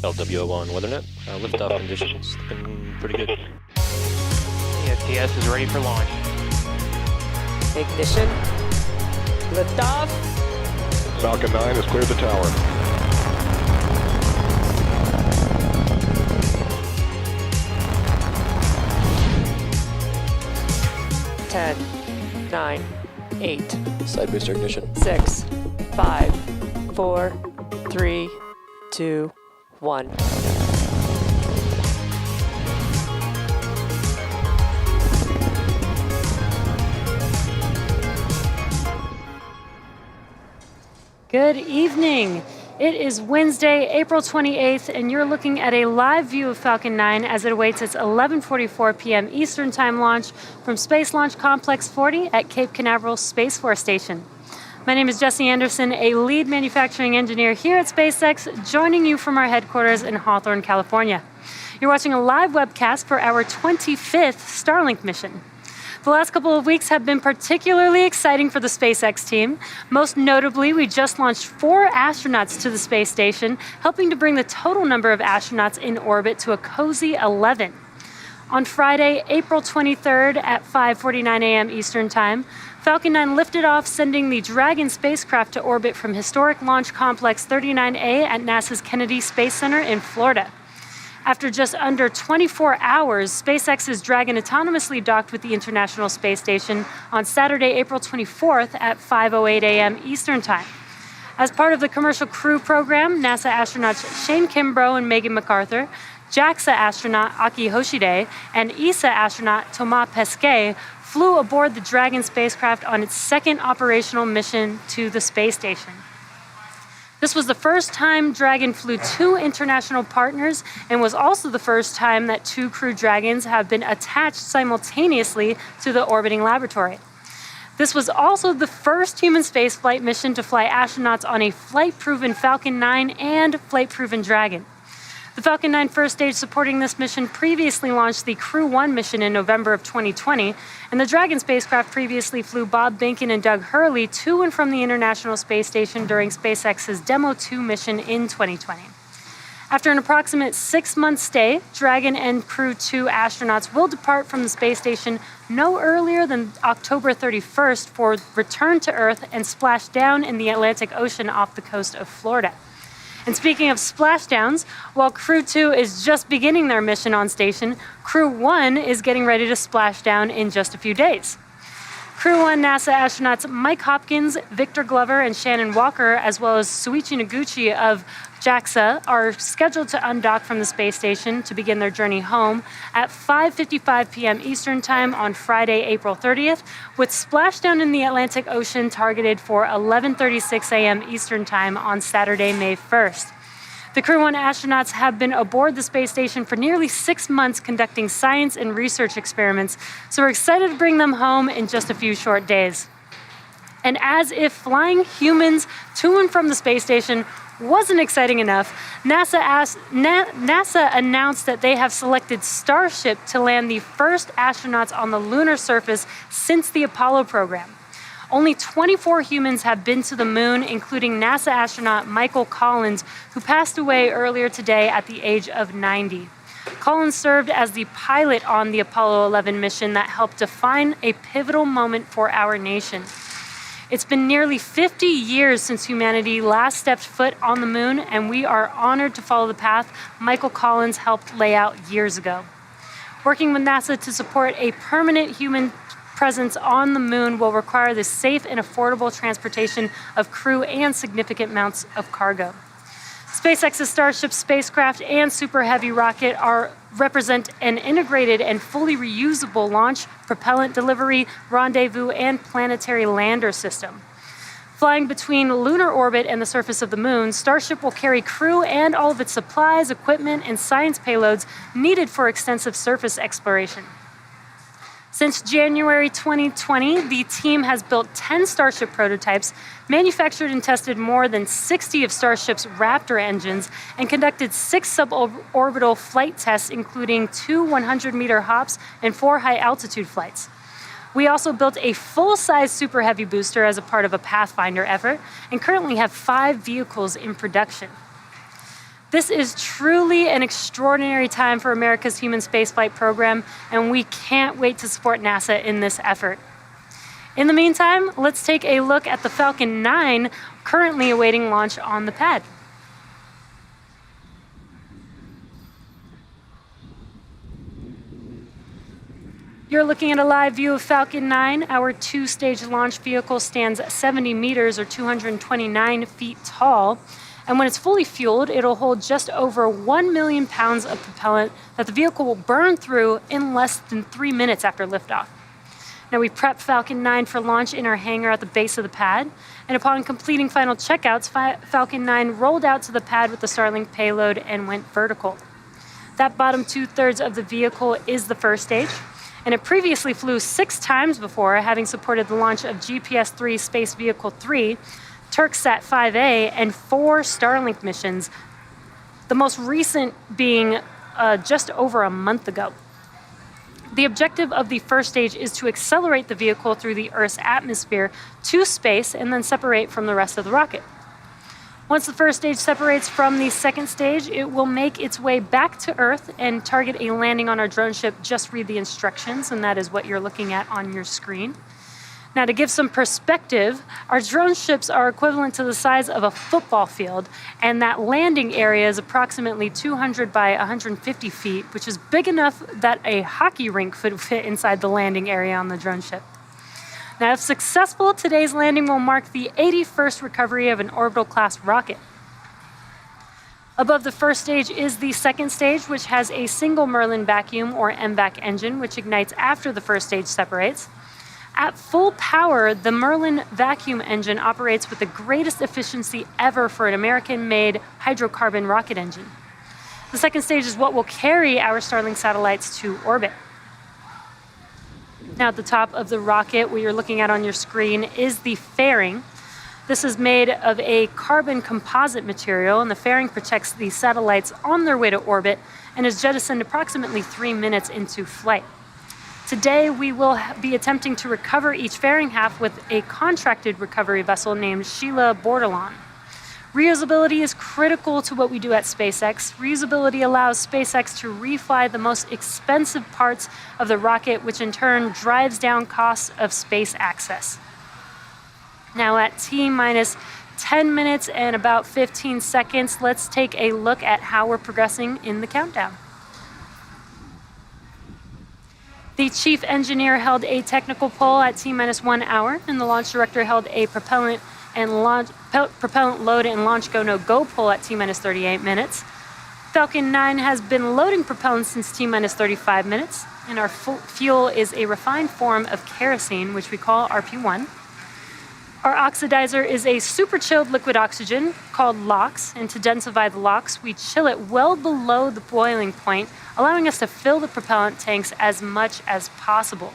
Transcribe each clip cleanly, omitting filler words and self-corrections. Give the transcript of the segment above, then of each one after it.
LWO1 WeatherNet. Liftoff conditions looking pretty good. ESTS is ready for launch. Ignition. Liftoff. Falcon 9 has cleared the tower. Ten, 9, 8, Side booster ignition. 6, 5, 4, 3, 2, 1. Good evening. It is Wednesday, April 28th, and you're looking at a live view of Falcon 9 as it awaits its 11:44 p.m. Eastern Time launch from Space Launch Complex 40 at Cape Canaveral Space Force Station. My name is Jesse Anderson, a lead manufacturing engineer here at SpaceX, joining you from our headquarters in Hawthorne, California. You're watching a live webcast for our 25th Starlink mission. The last couple of weeks have been particularly exciting for the SpaceX team. Most notably, we just launched 4 astronauts to the space station, helping to bring the total number of astronauts in orbit to a cozy 11. On Friday, April 23rd at 5:49 a.m. Eastern Time, Falcon 9 lifted off, sending the Dragon spacecraft to orbit from historic Launch Complex 39A at NASA's Kennedy Space Center in Florida. After just under 24 hours, SpaceX's Dragon autonomously docked with the International Space Station on Saturday, April 24th at 5:08 a.m. Eastern Time. As part of the commercial crew program, NASA astronauts Shane Kimbrough and Megan MacArthur, JAXA astronaut Aki Hoshide, and ESA astronaut Thomas Pesquet flew aboard the Dragon spacecraft on its second operational mission to the space station. This was the first time Dragon flew 2 international partners and was also the first time that 2 Crew Dragons have been attached simultaneously to the orbiting laboratory. This was also the first human spaceflight mission to fly astronauts on a flight-proven Falcon 9 and flight-proven Dragon. The Falcon 9 first stage supporting this mission previously launched the Crew 1 mission in November of 2020, and the Dragon spacecraft previously flew Bob Behnken and Doug Hurley to and from the International Space Station during SpaceX's Demo 2 mission in 2020. After an approximate 6-month stay, Dragon and Crew 2 astronauts will depart from the space station no earlier than October 31st for return to Earth and splash down in the Atlantic Ocean off the coast of Florida. And speaking of splashdowns, while Crew 2 is just beginning their mission on station, Crew 1 is getting ready to splash down in just a few days. Crew 1 NASA astronauts Mike Hopkins, Victor Glover, and Shannon Walker, as well as Suichi Noguchi of JAXA, are scheduled to undock from the space station to begin their journey home at 5:55 p.m. Eastern Time on Friday, April 30th, with splashdown in the Atlantic Ocean targeted for 11:36 a.m. Eastern Time on Saturday, May 1st. The Crew 1 astronauts have been aboard the space station for nearly 6 months conducting science and research experiments, so we're excited to bring them home in just a few short days. And as if flying humans to and from the space station wasn't exciting enough, NASA announced that they have selected Starship to land the first astronauts on the lunar surface since the Apollo program. Only 24 humans have been to the moon, including NASA astronaut Michael Collins, who passed away earlier today at the age of 90. Collins served as the pilot on the Apollo 11 mission that helped define a pivotal moment for our nation. It's been nearly 50 years since humanity last stepped foot on the moon, and we are honored to follow the path Michael Collins helped lay out years ago. Working with NASA to support a permanent human presence on the moon will require the safe and affordable transportation of crew and significant amounts of cargo. SpaceX's Starship spacecraft and Super Heavy rocket represent an integrated and fully reusable launch, propellant delivery, rendezvous, and planetary lander system. Flying between lunar orbit and the surface of the moon, Starship will carry crew and all of its supplies, equipment, and science payloads needed for extensive surface exploration. Since January 2020, the team has built 10 Starship prototypes, manufactured and tested more than 60 of Starship's Raptor engines, and conducted 6 suborbital flight tests, including 2 100-meter hops and 4 high-altitude flights. We also built a full-size Super Heavy booster as a part of a Pathfinder effort, and currently have 5 vehicles in production. This is truly an extraordinary time for America's human spaceflight program, and we can't wait to support NASA in this effort. In the meantime, let's take a look at the Falcon 9 currently awaiting launch on the pad. You're looking at a live view of Falcon 9. Our two-stage launch vehicle stands 70 meters or 229 feet tall. And when it's fully fueled, it'll hold just over 1 million pounds of propellant that the vehicle will burn through in less than 3 minutes after liftoff. Now, we prepped Falcon 9 for launch in our hangar at the base of the pad. And upon completing final checkouts, Falcon 9 rolled out to the pad with the Starlink payload and went vertical. That bottom two-thirds of the vehicle is the first stage. And it previously flew 6 times before, having supported the launch of GPS-3 Space Vehicle 3, Turksat 5A, and 4 Starlink missions, the most recent being just over a month ago. The objective of the first stage is to accelerate the vehicle through the Earth's atmosphere to space and then separate from the rest of the rocket. Once the first stage separates from the second stage, it will make its way back to Earth and target a landing on our drone ship. Just read the instructions, and that is what you're looking at on your screen. Now, to give some perspective, our drone ships are equivalent to the size of a football field, and that landing area is approximately 200 by 150 feet, which is big enough that a hockey rink could fit inside the landing area on the drone ship. Now, if successful, today's landing will mark the 81st recovery of an orbital-class rocket. Above the first stage is the second stage, which has a single Merlin vacuum or MVAC engine, which ignites after the first stage separates. At full power, the Merlin vacuum engine operates with the greatest efficiency ever for an American-made hydrocarbon rocket engine. The second stage is what will carry our Starlink satellites to orbit. Now, at the top of the rocket, what you're looking at on your screen is the fairing. This is made of a carbon composite material, and the fairing protects the satellites on their way to orbit and is jettisoned approximately 3 minutes into flight. Today, we will be attempting to recover each fairing half with a contracted recovery vessel named Sheila Bordelon. Reusability is critical to what we do at SpaceX. Reusability allows SpaceX to refly the most expensive parts of the rocket, which in turn drives down costs of space access. Now, at T-minus 10 minutes and about 15 seconds, let's take a look at how we're progressing in the countdown. The chief engineer held a technical poll at T-minus 1 hour, and the launch director held a propellant load and launch go-no-go poll at T-minus 38 minutes. Falcon 9 has been loading propellant since T-minus 35 minutes, and our fuel is a refined form of kerosene, which we call RP1. Our oxidizer is a super chilled liquid oxygen called LOX, and to densify the LOX, we chill it well below the boiling point, allowing us to fill the propellant tanks as much as possible.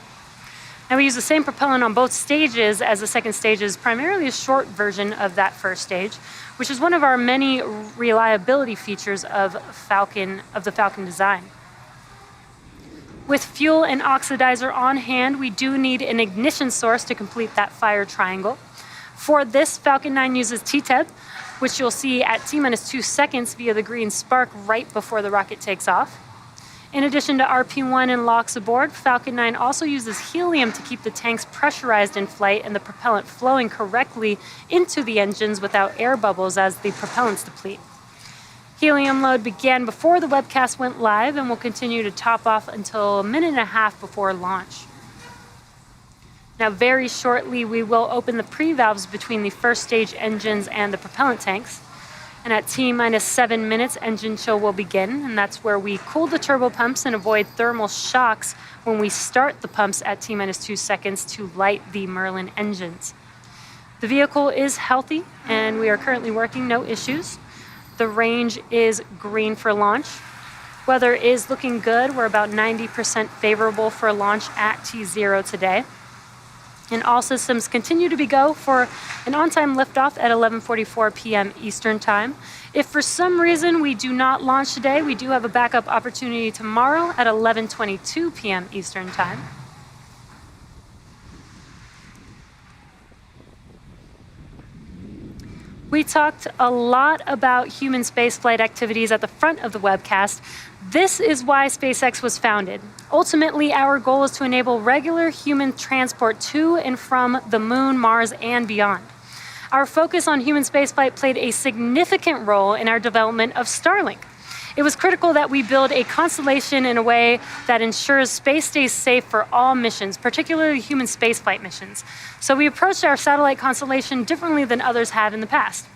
Now, we use the same propellant on both stages, as the second stage is primarily a short version of that first stage, which is one of our many reliability features of the Falcon design. With fuel and oxidizer on hand, we do need an ignition source to complete that fire triangle. For this, Falcon 9 uses TTEB, which you'll see at T-minus 2 seconds via the green spark right before the rocket takes off. In addition to RP1 and LOX aboard, Falcon 9 also uses helium to keep the tanks pressurized in flight and the propellant flowing correctly into the engines without air bubbles as the propellants deplete. Helium load began before the webcast went live and will continue to top off until a minute and a half before launch. Now, very shortly, we will open the pre-valves between the first stage engines and the propellant tanks. And at T-minus 7 minutes, engine chill will begin, and that's where we cool the turbo pumps and avoid thermal shocks when we start the pumps at T-minus 2 seconds to light the Merlin engines. The vehicle is healthy, and we are currently working, no issues. The range is green for launch. Weather is looking good. We're about 90% favorable for launch at T0 today. And all systems continue to be go for an on-time liftoff at 11:44 p.m. Eastern Time. If for some reason we do not launch today, we do have a backup opportunity tomorrow at 11:22 p.m. Eastern Time. We talked a lot about human spaceflight activities at the front of the webcast. This is why SpaceX was founded. Ultimately, our goal is to enable regular human transport to and from the moon, Mars, and beyond. Our focus on human spaceflight played a significant role in our development of Starlink. It was critical that we build a constellation in a way that ensures space stays safe for all missions, particularly human spaceflight missions. So we approached our satellite constellation differently than others have in the past.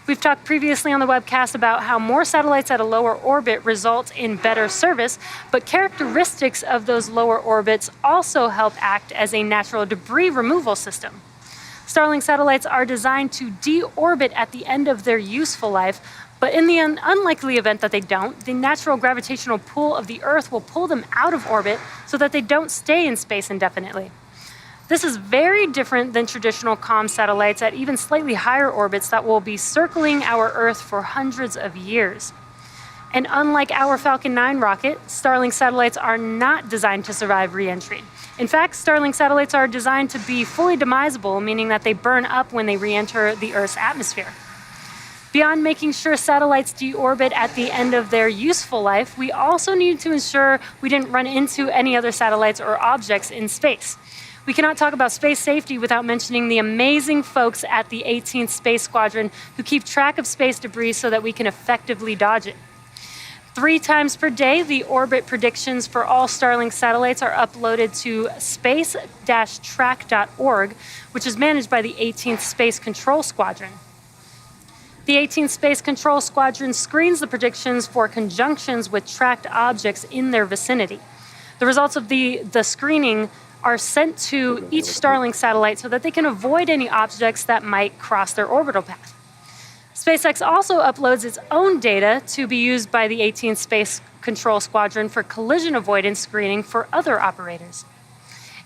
We've talked previously on the webcast about how more satellites at a lower orbit result in better service, but characteristics of those lower orbits also help act as a natural debris removal system. Starlink satellites are designed to deorbit at the end of their useful life, but in the unlikely event that they don't, the natural gravitational pull of the Earth will pull them out of orbit so that they don't stay in space indefinitely. This is very different than traditional comm satellites at even slightly higher orbits that will be circling our Earth for hundreds of years. And unlike our Falcon 9 rocket, Starlink satellites are not designed to survive re-entry. In fact, Starlink satellites are designed to be fully demisable, meaning that they burn up when they re-enter the Earth's atmosphere. Beyond making sure satellites deorbit at the end of their useful life, we also need to ensure we didn't run into any other satellites or objects in space. We cannot talk about space safety without mentioning the amazing folks at the 18th Space Squadron who keep track of space debris so that we can effectively dodge it. 3 times per day, the orbit predictions for all Starlink satellites are uploaded to space-track.org, which is managed by the 18th Space Control Squadron. The 18th Space Control Squadron screens the predictions for conjunctions with tracked objects in their vicinity. The results of the screening are sent to each Starlink satellite so that they can avoid any objects that might cross their orbital path. SpaceX also uploads its own data to be used by the 18th Space Control Squadron for collision avoidance screening for other operators.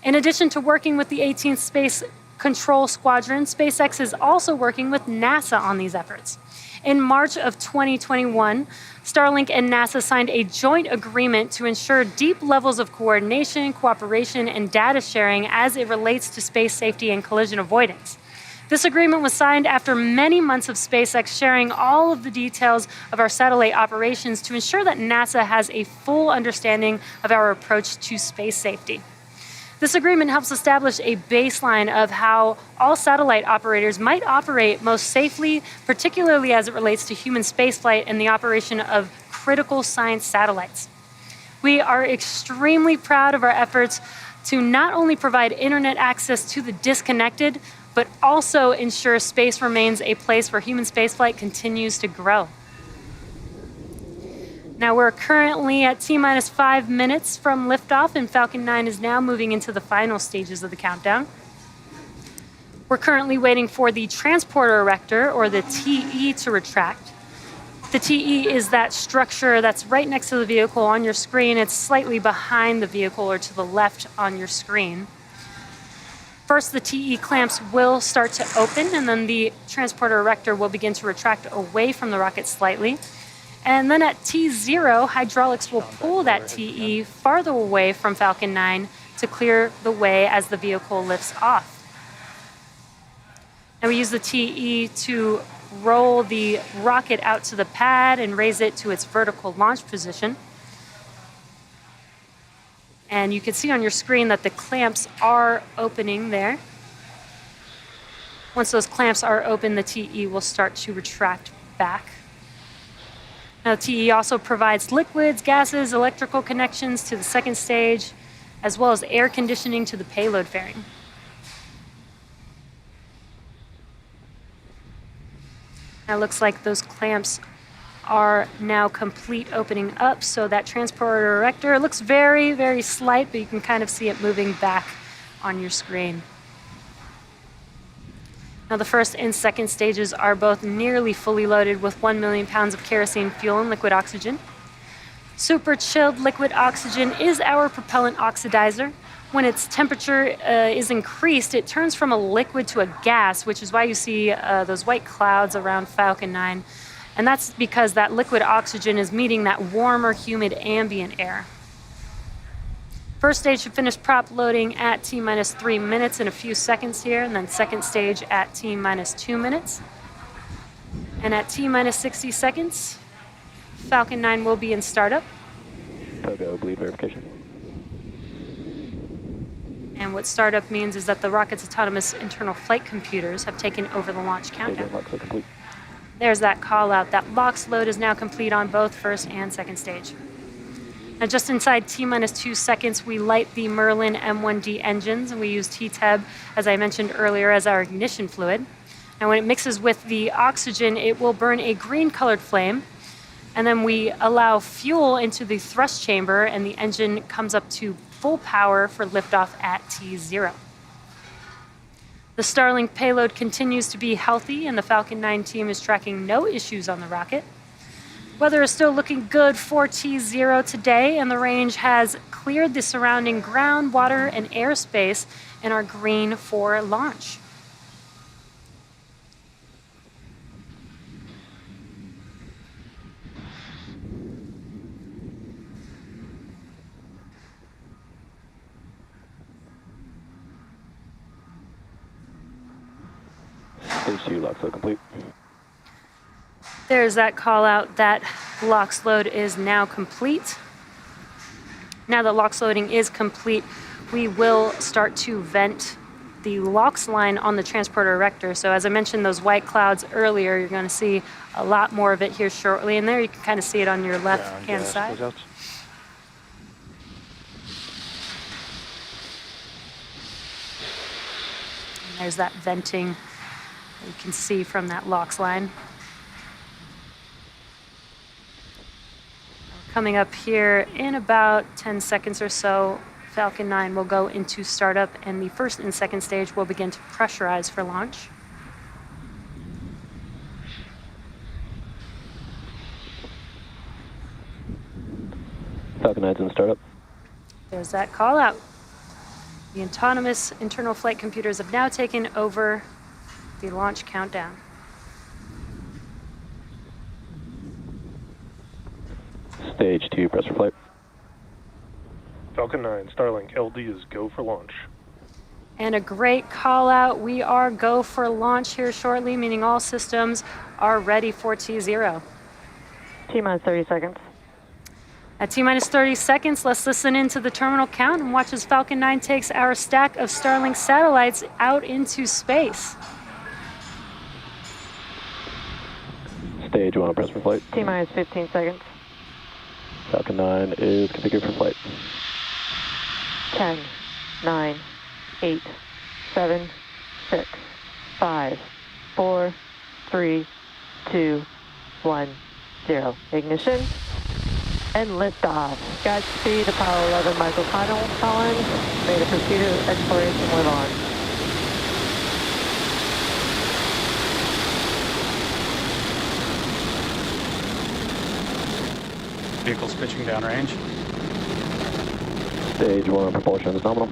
In addition to working with the 18th Space Control Squadron, SpaceX is also working with NASA on these efforts. In March of 2021, Starlink and NASA signed a joint agreement to ensure deep levels of coordination, cooperation, and data sharing as it relates to space safety and collision avoidance. This agreement was signed after many months of SpaceX sharing all of the details of our satellite operations to ensure that NASA has a full understanding of our approach to space safety. This agreement helps establish a baseline of how all satellite operators might operate most safely, particularly as it relates to human spaceflight and the operation of critical science satellites. We are extremely proud of our efforts to not only provide internet access to the disconnected, but also ensure space remains a place where human spaceflight continues to grow. Now we're currently at T-minus 5 minutes from liftoff, and Falcon 9 is now moving into the final stages of the countdown. We're currently waiting for the transporter erector, or the TE, to retract. The TE is that structure that's right next to the vehicle on your screen. It's slightly behind the vehicle or to the left on your screen. First, the TE clamps will start to open, and then the transporter erector will begin to retract away from the rocket slightly. And then at T0, hydraulics will pull that TE farther away from Falcon 9 to clear the way as the vehicle lifts off. Now we use the TE to roll the rocket out to the pad and raise it to its vertical launch position. And you can see on your screen that the clamps are opening there. Once those clamps are open, the TE will start to retract back. Now, the TE also provides liquids, gases, electrical connections to the second stage, as well as air conditioning to the payload fairing. Now, it looks like those clamps are now complete opening up, so that transporter erector looks very, very slight, but you can kind of see it moving back on your screen. Now, the first and second stages are both nearly fully loaded with 1 million pounds of kerosene fuel and liquid oxygen. Super chilled liquid oxygen is our propellant oxidizer. When its temperature is increased, it turns from a liquid to a gas, which is why you see those white clouds around Falcon 9. And that's because that liquid oxygen is meeting that warmer, humid ambient air. First stage should finish prop loading at T-minus 3 minutes in a few seconds here, and then second stage at T-minus 2 minutes. And at T-minus 60 seconds, Falcon 9 will be in startup. Togo, bleed verification. And what startup means is that the rocket's autonomous internal flight computers have taken over the launch countdown. Lock load complete. There's that call out. That LOX load is now complete on both first and second stage. Now just inside T-minus 2 seconds, we light the Merlin M1D engines, and we use TTEB, as I mentioned earlier, as our ignition fluid. And when it mixes with the oxygen, it will burn a green-colored flame. And then we allow fuel into the thrust chamber, and the engine comes up to full power for liftoff at T0. The Starlink payload continues to be healthy, and the Falcon 9 team is tracking no issues on the rocket. Weather is still looking good for T0 today, and the range has cleared the surrounding ground, water, and airspace and are green for launch. Stage 2, lock load complete. There's that call out that LOX load is now complete. Now that LOX loading is complete, we will start to vent the LOX line on the transporter erector. So as I mentioned, those white clouds earlier, you're going to see a lot more of it here shortly. And there you can kind of see it on your left-hand side. And there's that venting that you can see from that LOX line. Coming up here in about 10 seconds or so, Falcon 9 will go into startup, and the first and second stage will begin to pressurize for launch. Falcon 9's in startup. There's that call out. The autonomous internal flight computers have now taken over the launch countdown. Stage 2, press for flight. Falcon 9, Starlink, LD is go for launch. And a great call out. We are go for launch here shortly, meaning all systems are ready for T0. T-minus 30 seconds. At T-minus 30 seconds, let's listen into the terminal count and watch as Falcon 9 takes our stack of Starlink satellites out into space. Stage 1, press for flight. T-minus 15 seconds. Falcon 9 is configured for flight. 10, 9, 8, 7, 6, 5, 4, 3, 2, 1, 0. Ignition and liftoff. Godspeed, Apollo 11 microcolumns. May the pursuit of exploration live on. Vehicles pitching downrange. Stage 1, propulsion is nominal.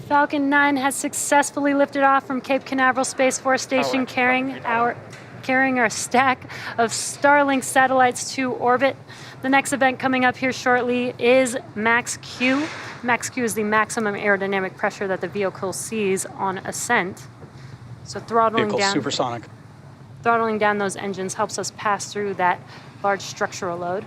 Falcon 9 has successfully lifted off from Cape Canaveral Space Force Station, carrying our stack of Starlink satellites to orbit. The next event coming up here shortly is Max Q. Max Q is the maximum aerodynamic pressure that the vehicle sees on ascent. So throttling down those engines helps us pass through that large structural load.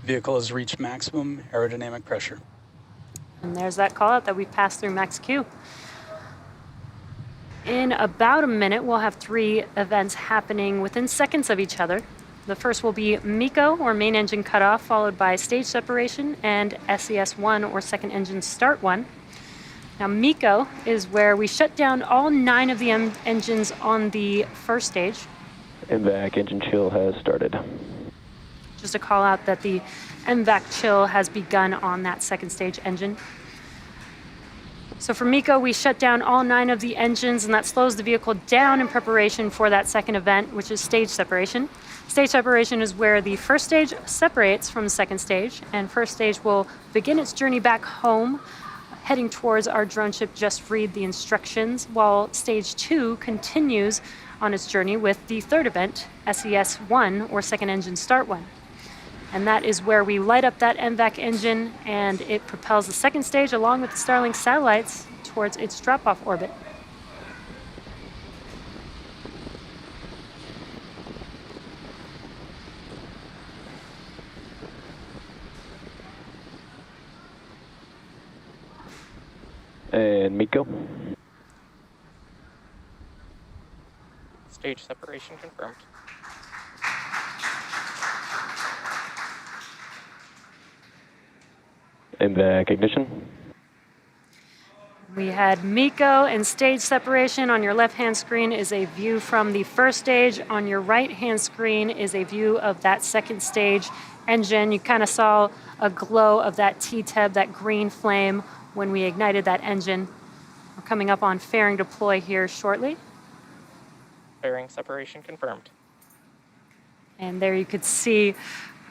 Vehicle has reached maximum aerodynamic pressure. And there's that call out that we passed through Max Q. In about a minute, we'll have 3 events happening within seconds of each other. The first will be MECO, or main engine cutoff, followed by stage separation, and SES1, or second engine start 1. Now, MECO is where we shut down all 9 of the engines on the first stage. MVAC engine chill has started. Just a call out that the MVAC chill has begun on that second stage engine. So for MECO, we shut down all 9 of the engines, and that slows the vehicle down in preparation for that second event, which is stage separation. Stage separation is where the first stage separates from the second stage, and first stage will begin its journey back home, heading towards our drone ship Just Read the Instructions, while stage 2 continues on its journey with the third event, SES-1, or Second Engine Start 1. And that is where we light up that MVAC engine, and it propels the second stage along with the Starlink satellites towards its drop-off orbit. And MECO. Stage separation confirmed. MVAC ignition. We had MECO and stage separation. On your left-hand screen is a view from the first stage. On your right-hand screen is a view of that second stage engine. You kind of saw a glow of that T-TEB, that green flame, when we ignited that engine. We're coming up on fairing deploy here shortly. Fairing separation confirmed. And there you could see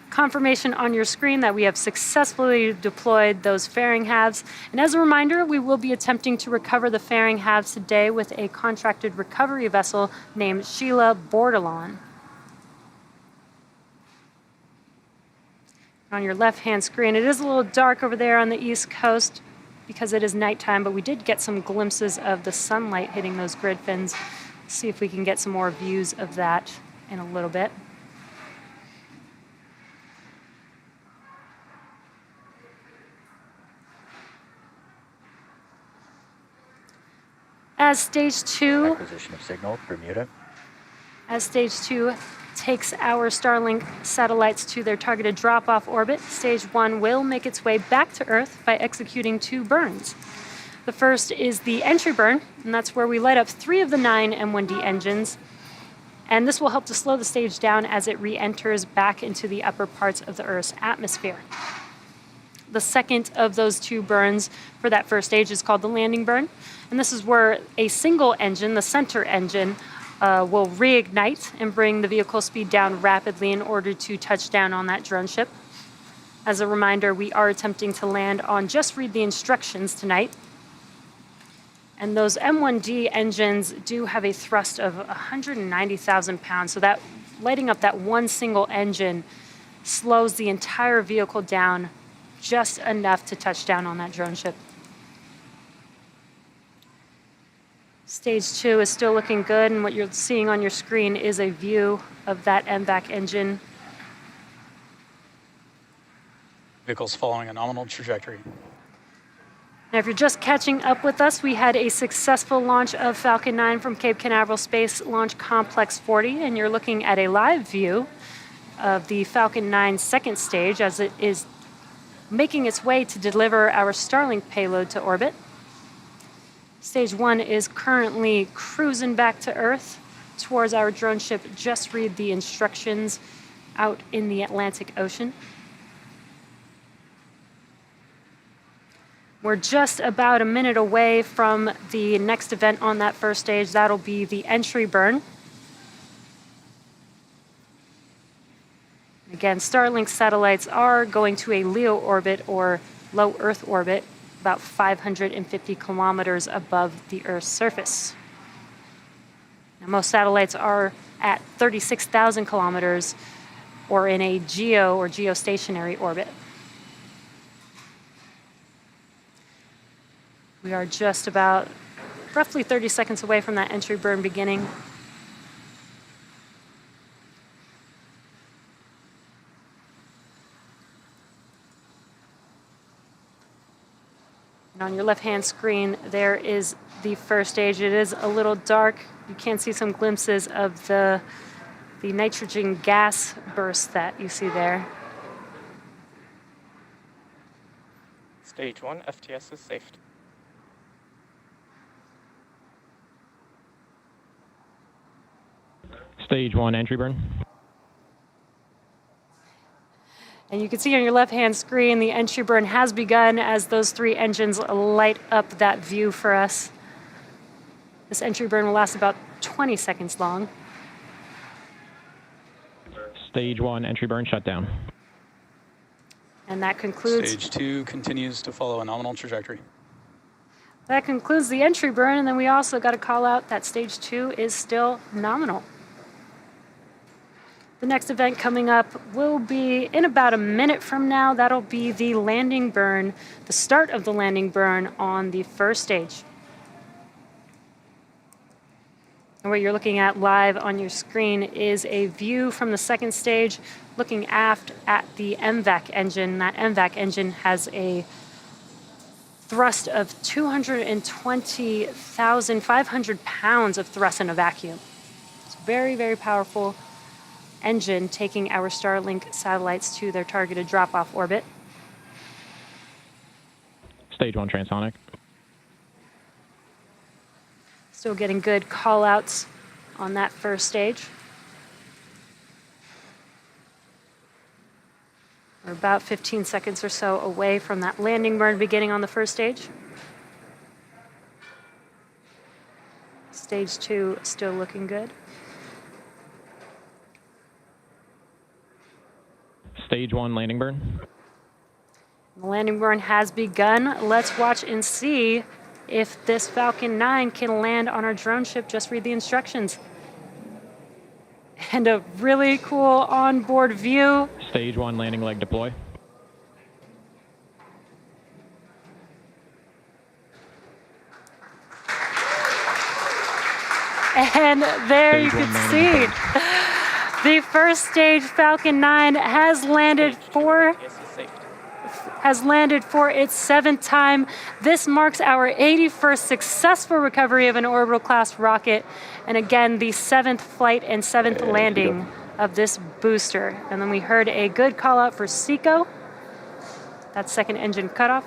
confirmation on your screen that we have successfully deployed those fairing halves. And as a reminder, we will be attempting to recover the fairing halves today with a contracted recovery vessel named Sheila Bordelon. On your left-hand screen, it is a little dark over there on the East Coast because it is nighttime, but we did get some glimpses of the sunlight hitting those grid fins. See if we can get some more views of that in a little bit. As stage 2 Acquisition of signal, Bermuda. As stage 2 takes our Starlink satellites to their targeted drop-off orbit, stage 1 will make its way back to Earth by executing 2 burns. The first is the entry burn, and that's where we light up 3 of the 9 M1D engines. And this will help to slow the stage down as it re-enters back into the upper parts of the Earth's atmosphere. The second of those 2 burns for that first stage is called the landing burn. And this is where a single engine, the center engine, will reignite and bring the vehicle speed down rapidly in order to touch down on that drone ship. As a reminder, we are attempting to land on Just Read the Instructions tonight. And those M1D engines do have a thrust of 190,000 pounds. So that lighting up that one single engine slows the entire vehicle down just enough to touch down on that drone ship. Stage 2 is still looking good, and what you're seeing on your screen is a view of that MVAC engine. Vehicle's following a nominal trajectory. Now, if you're just catching up with us, we had a successful launch of Falcon 9 from Cape Canaveral Space Launch Complex 40, and you're looking at a live view of the Falcon 9 second stage as it is making its way to deliver our Starlink payload to orbit. Stage 1 is currently cruising back to Earth towards our drone ship Just Read the Instructions out in the Atlantic Ocean. We're just about a minute away from the next event on that first stage. That'll be the entry burn. Again, Starlink satellites are going to a LEO orbit or low Earth orbit, about 550 kilometers above the Earth's surface. Now, most satellites are at 36,000 kilometers or in a geo or geostationary orbit. We are just about roughly 30 seconds away from that entry burn beginning. And on your left-hand screen, there is the first stage. It is a little dark. You can see some glimpses of the nitrogen gas burst that you see there. Stage 1, FTS is safe. Stage 1 entry burn. And you can see on your left-hand screen, the entry burn has begun as those 3 engines light up that view for us. This entry burn will last about 20 seconds long. Stage 1 entry burn shutdown. And that concludes... Stage 2 continues to follow a nominal trajectory. That concludes the entry burn, and then we also got to call out that stage 2 is still nominal. The next event coming up will be in about a minute from now. That'll be the landing burn, the start of the landing burn on the first stage. And what you're looking at live on your screen is a view from the second stage looking aft at the MVAC engine. That MVAC engine has a thrust of 220,500 pounds of thrust in a vacuum. It's very, very powerful engine taking our Starlink satellites to their targeted drop-off orbit. Stage 1 transonic. Still getting good call-outs on that first stage. We're about 15 seconds or so away from that landing burn beginning on the first stage. Stage 2 still looking good. Stage 1 landing burn. The landing burn has begun. Let's watch and see if this Falcon 9 can land on our drone ship. Just read the instructions. And a really cool onboard view. Stage 1 landing leg deploy. And there you Stage can 1 see landing the first stage Falcon 9 has landed for its 7th time. This marks our 81st successful recovery of an orbital class rocket, and again the 7th flight and 7th landing of this booster. And then we heard a good call out for SECO. That's second engine cutoff.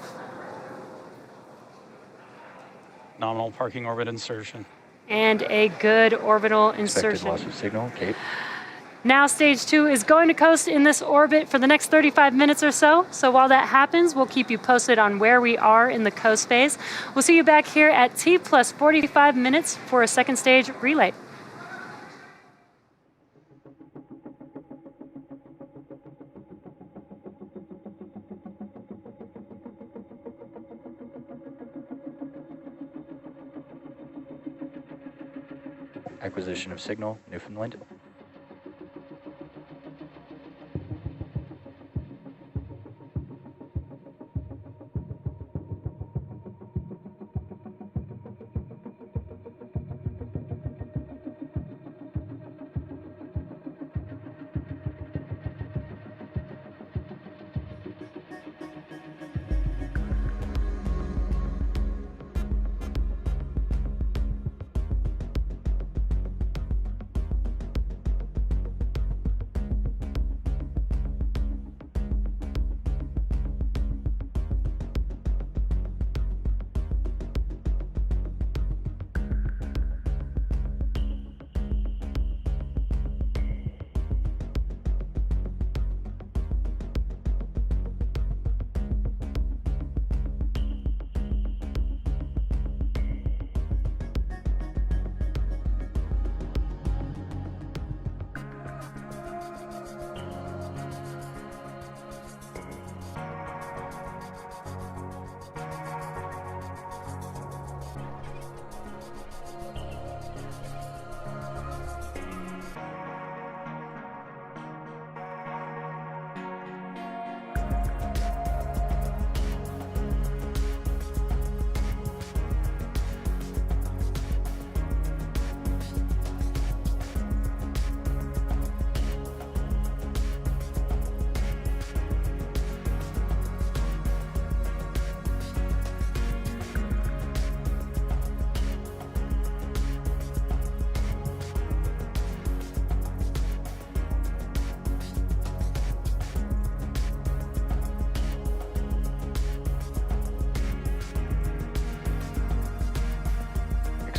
Nominal parking orbit insertion. And a good orbital insertion. Expected loss of signal, Cape. Now stage 2 is going to coast in this orbit for the next 35 minutes or so. So while that happens, we'll keep you posted on where we are in the coast phase. We'll see you back here at T plus 45 minutes for a second stage relay. Acquisition of signal, Newfoundland.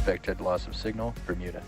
Expected loss of signal, Bermuda.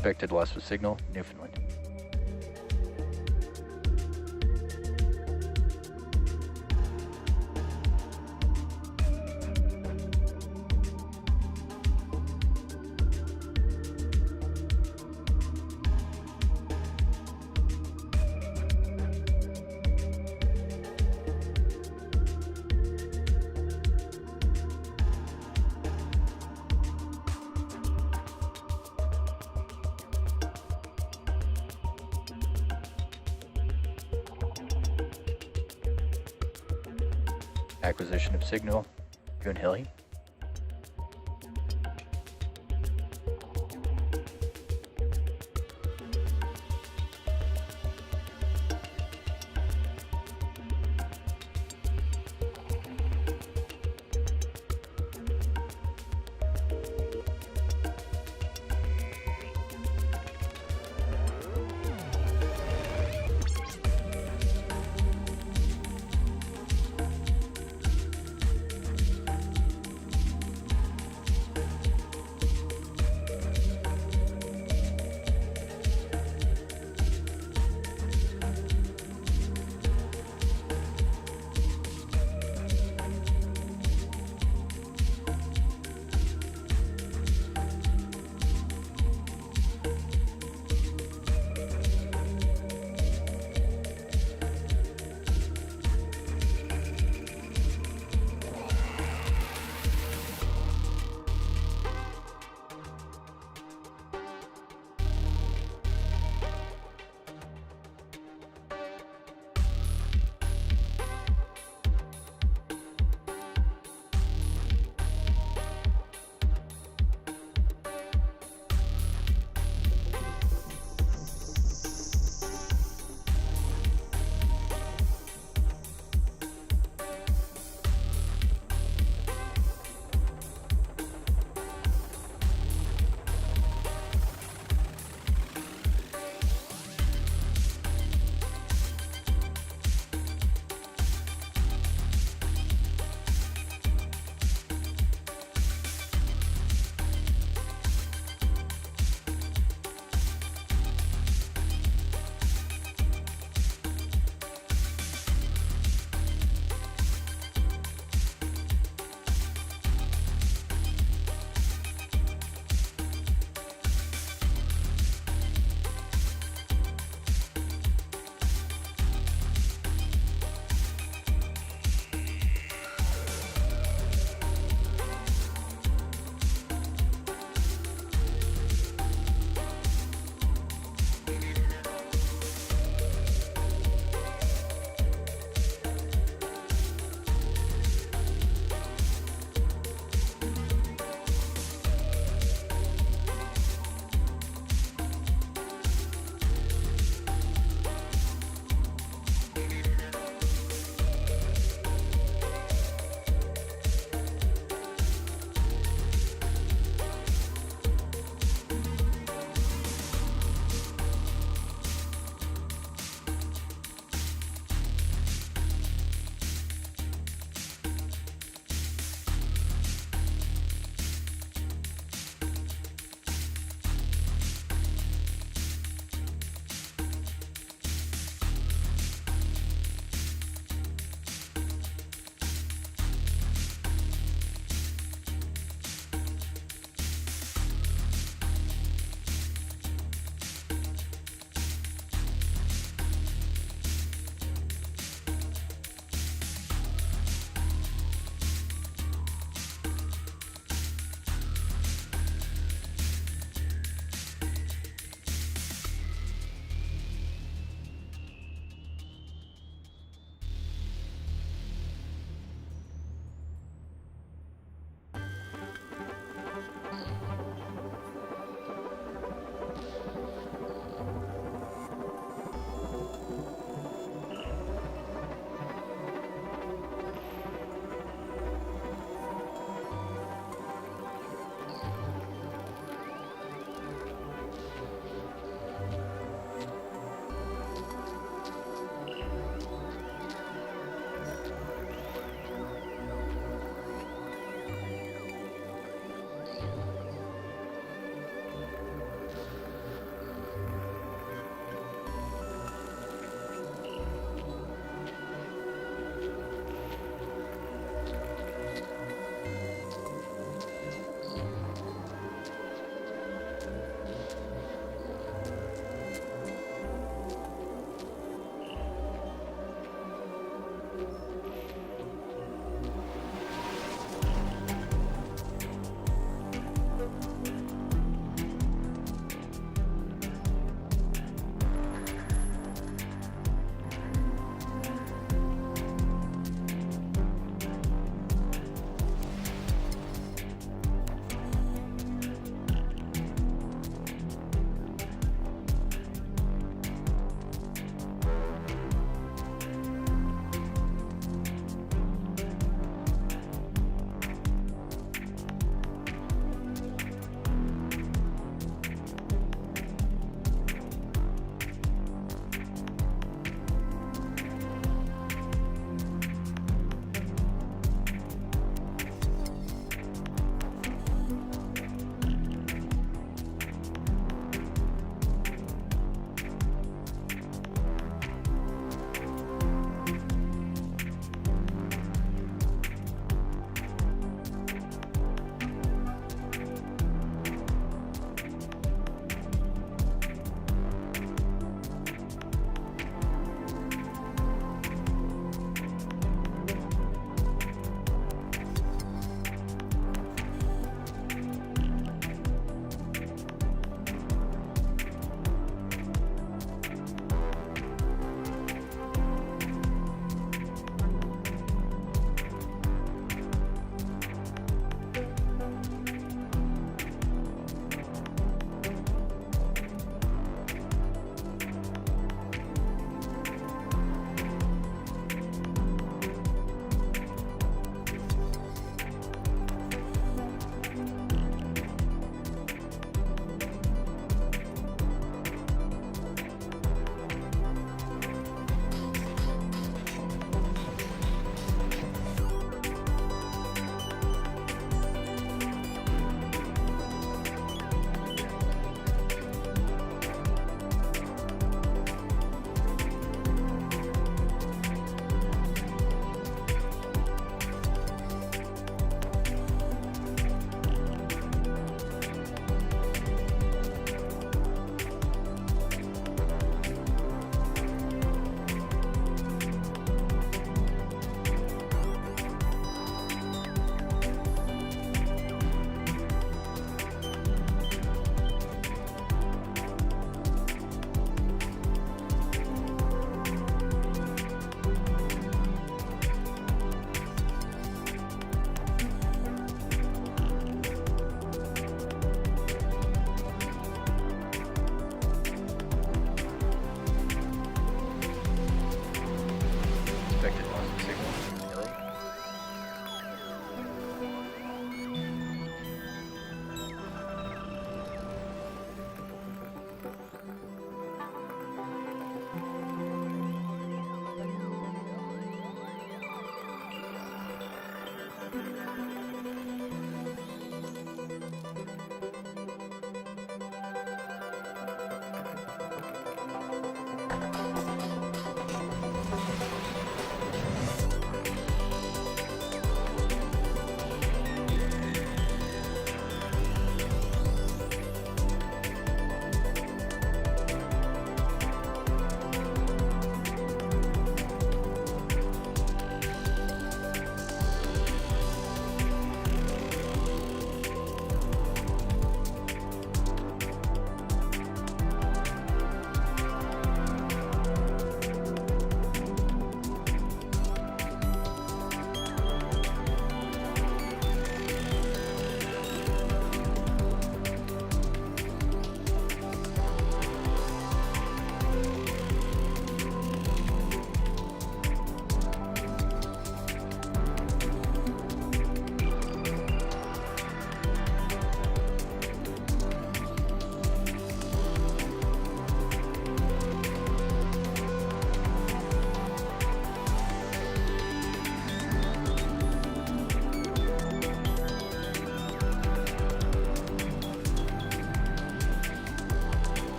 Expected loss of signal, Newfoundland. Acquisition of signal, Goonhilly.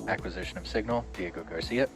Acquisition of signal, Diego Garcia.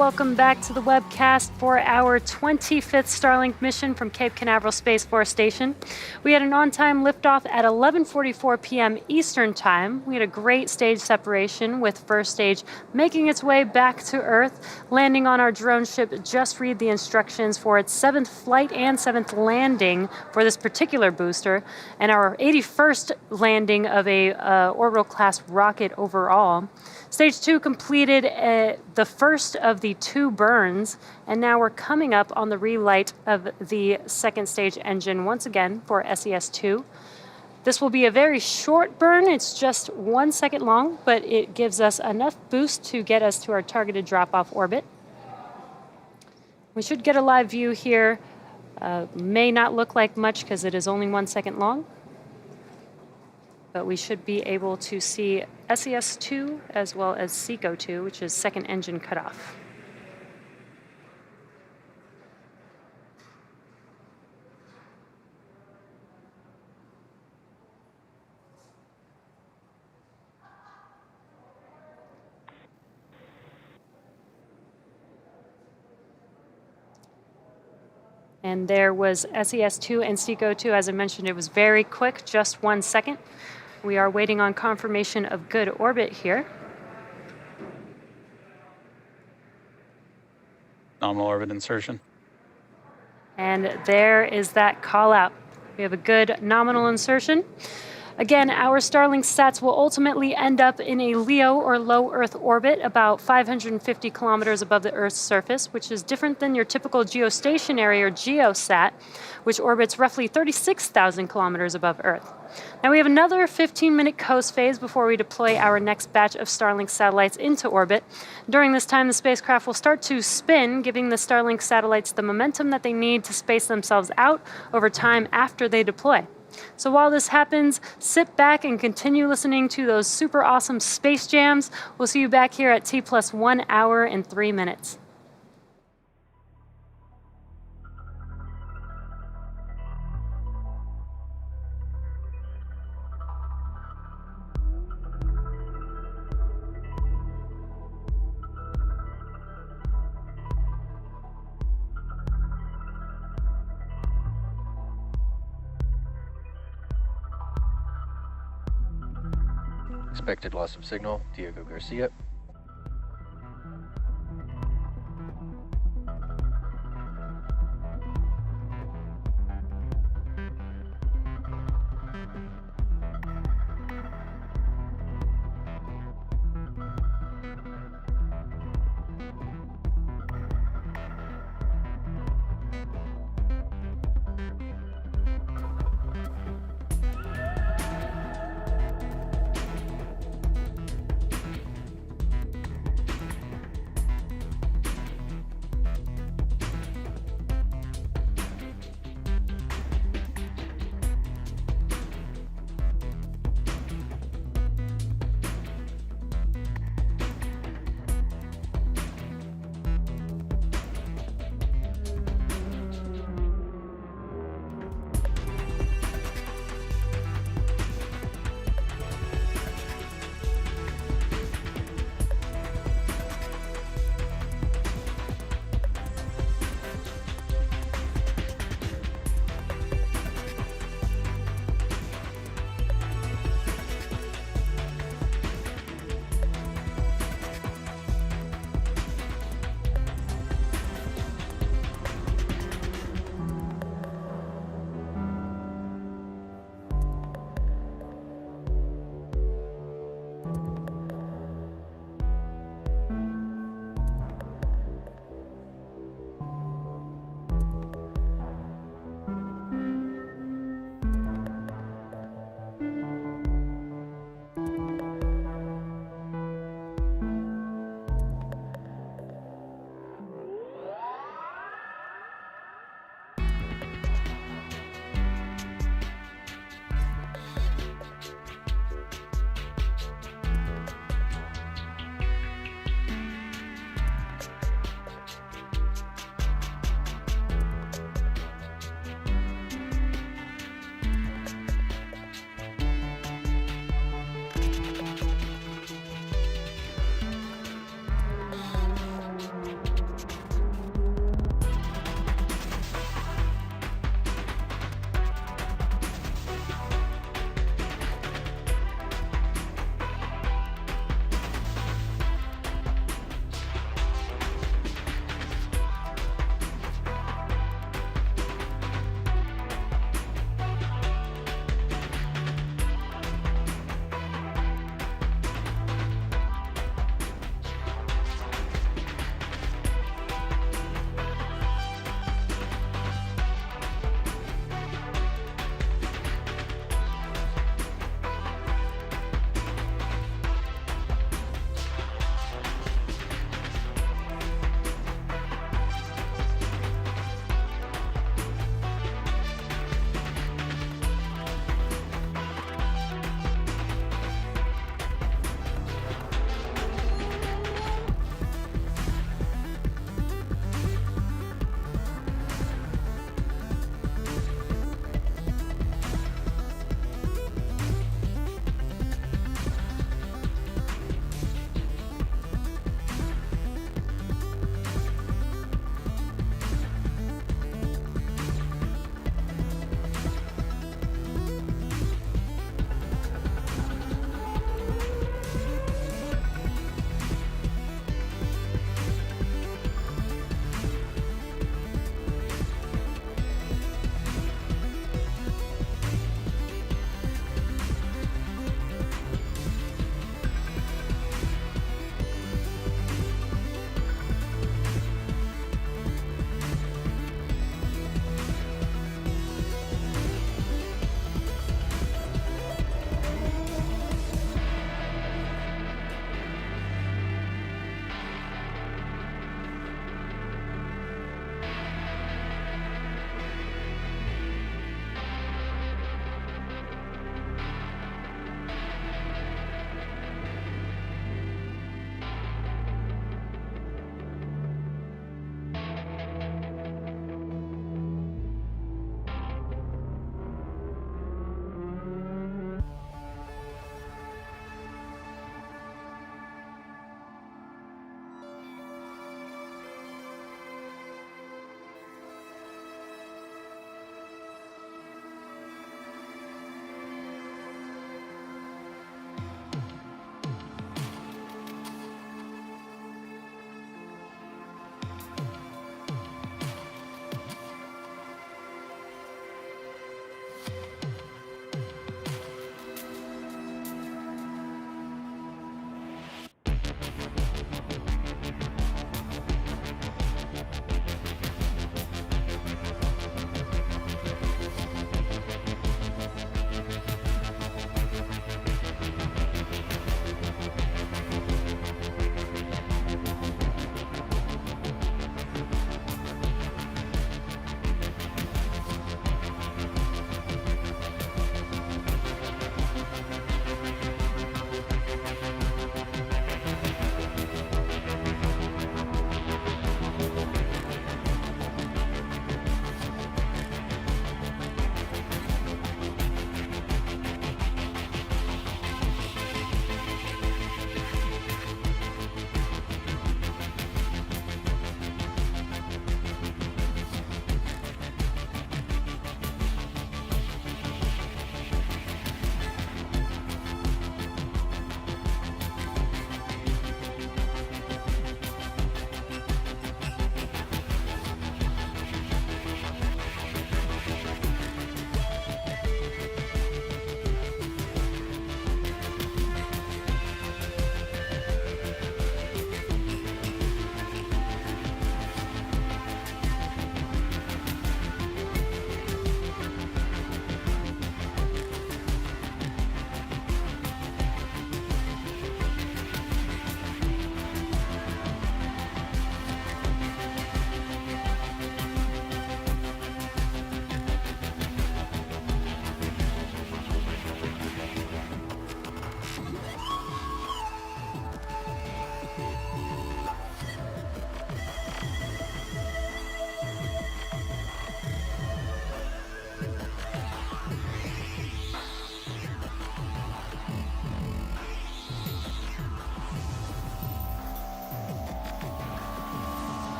Welcome back to the webcast for our 25th Starlink mission from Cape Canaveral Space Force Station. We had an on-time liftoff at 11:44 p.m. Eastern Time. We had a great stage separation with first stage making its way back to Earth, landing on our drone ship. Just read the instructions for its 7th flight and 7th landing for this particular booster, and our 81st landing of a orbital class rocket overall. Stage 2 completed the first of the 2 burns, and now we're coming up on the relight of the second stage engine once again for SES-2. This will be a very short burn. It's just 1 second long, but it gives us enough boost to get us to our targeted drop-off orbit. We should get a live view here. May not look like much because it is only 1 second long, but we should be able to see SES-2 as well as SECO-2, which is second engine cutoff. And there was SES-2 and SECO-2. As I mentioned, it was very quick, just 1 second. We are waiting on confirmation of good orbit here. Nominal orbit insertion. And there is that call out. We have a good nominal insertion. Again, our Starlink sats will ultimately end up in a LEO or low Earth orbit about 550 kilometers above the Earth's surface, which is different than your typical geostationary or GeoSat, which orbits roughly 36,000 kilometers above Earth. Now we have another 15-minute coast phase before we deploy our next batch of Starlink satellites into orbit. During this time, the spacecraft will start to spin, giving the Starlink satellites the momentum that they need to space themselves out over time after they deploy. So while this happens, sit back and continue listening to those super awesome space jams. We'll see you back here at T+1 hour and 3 minutes. Expected loss of signal, Diego Garcia.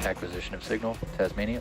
Acquisition of signal, Tasmania.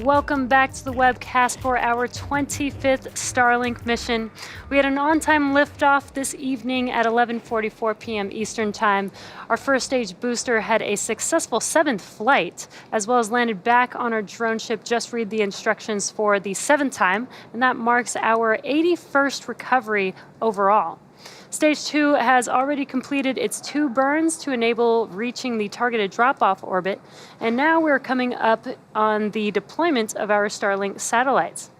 Welcome back to the webcast for our 25th Starlink mission. We had an on-time liftoff this evening at 11:44 p.m. Eastern Time. Our first stage booster had a successful 7th flight, as well as landed back on our drone ship. Just read the instructions for the 7th time, and that marks our 81st recovery overall. Stage 2 has already completed its 2 burns to enable reaching the targeted drop-off orbit, and now we're coming up on the deployment of our Starlink satellites.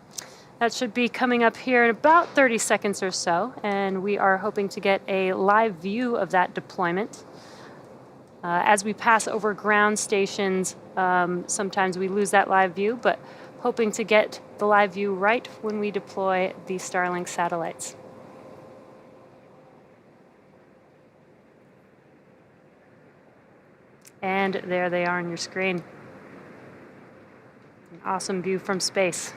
That should be coming up here in about 30 seconds or so, and we are hoping to get a live view of that deployment. As we pass over ground stations, sometimes we lose that live view, but hoping to get the live view right when we deploy the Starlink satellites. And there they are on your screen. An awesome view from space.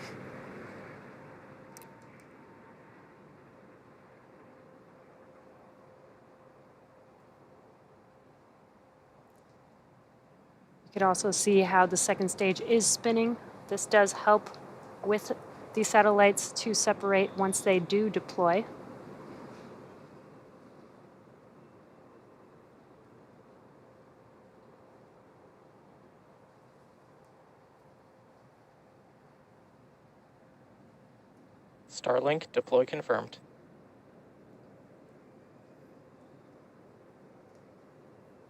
You can also see how the second stage is spinning. This does help with the satellites to separate once they do deploy. Starlink deploy confirmed.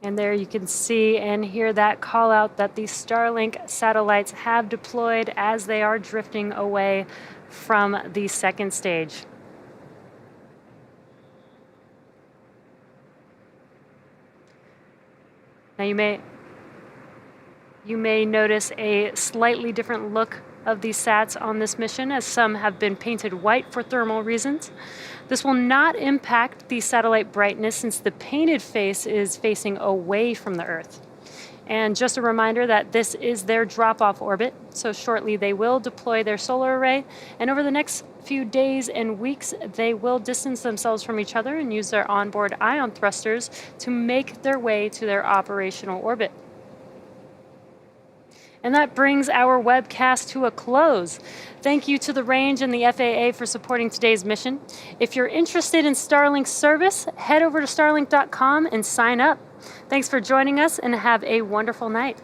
And there you can see and hear that call out that the Starlink satellites have deployed as they are drifting away from the second stage. Now you may notice a slightly different look of these sats on this mission, as some have been painted white for thermal reasons. This will not impact the satellite brightness since the painted face is facing away from the Earth. And just a reminder that this is their drop-off orbit, so shortly they will deploy their solar array, and over the next few days and weeks they will distance themselves from each other and use their onboard ion thrusters to make their way to their operational orbit. And that brings our webcast to a close. Thank you to the range and the FAA for supporting today's mission. If you're interested in Starlink service, head over to starlink.com and sign up. Thanks for joining us and have a wonderful night.